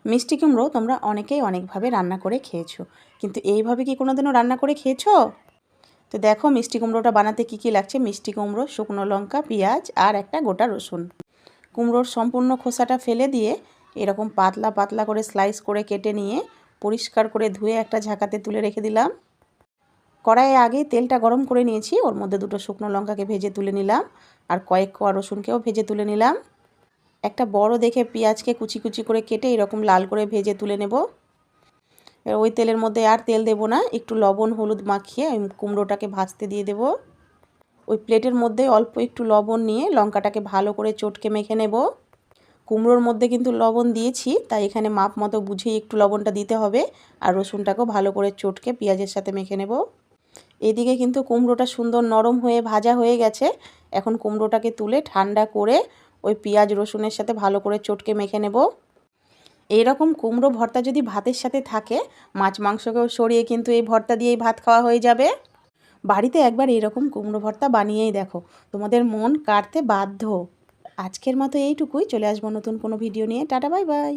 মিষ্টি কুমড়ো তোমরা অনেকেই অনেকভাবে রান্না করে খেয়েছো, কিন্তু এইভাবে কি কোনোদিনও রান্না করে খেয়েছো? তো দেখো মিষ্টি কুমড়োটা বানাতে কি কি লাগছে। মিষ্টি কুমড়ো, শুকনো লঙ্কা, পেঁয়াজ আর একটা গোটা রসুন। কুমড়োর সম্পূর্ণ খোসাটা ফেলে দিয়ে এরকম পাতলা পাতলা করে স্লাইস করে কেটে নিয়ে পরিষ্কার করে ধুয়ে একটা ঝাঁকাতে তুলে রেখে দিলাম। কড়াইয়ে আগে তেলটা গরম করে নিয়েছি, ওর মধ্যে দুটো শুকনো লঙ্কাকে ভেজে তুলে নিলাম আর কয়েক কোয়া রসুনকেও ভেজে তুলে নিলাম। একটা বড় দেখে পেঁয়াজকে কুচি কুচি করে কেটে এরকম লাল করে ভেজে তুলে নেব। ওই তেলের মধ্যে আর তেল দেব না, একটু লবণ হলুদ মাখিয়ে ওই কুমড়োটাকে ভাজতে দিয়ে দেব। ওই প্লেটের মধ্যে অল্প একটু লবণ নিয়ে লঙ্কাটাকে ভালো করে চটকে মেখে নেব। কুমড়োর মধ্যে কিন্তু লবণ দিয়েছি, তাই এখানে মাপ মতো বুঝেই একটু লবণটা দিতে হবে। আর রসুনটাকেও ভালো করে চটকে পেঁয়াজের সাথে মেখে নেব। এদিকে কিন্তু কুমড়োটা সুন্দর নরম হয়ে ভাজা হয়ে গেছে। এখন কুমড়োটাকে তুলে ঠান্ডা করে ওই পেঁয়াজ রসুনের সাথে ভালো করে চটকে মেখে নেব। এইরকম কুমড়ো ভর্তা যদি ভাতের সাথে থাকে, মাছ মাংসকেও সরিয়ে কিন্তু এই ভর্তা দিয়েই ভাত খাওয়া হয়ে যাবে। বাড়িতে একবার এইরকম কুমড়ো ভর্তা বানিয়েই দেখো, তোমাদের মন কাড়তে বাধ্য। আজকের মতো এইটুকুই, চলে আসবো নতুন কোনো ভিডিও নিয়ে। Tata, bye bye.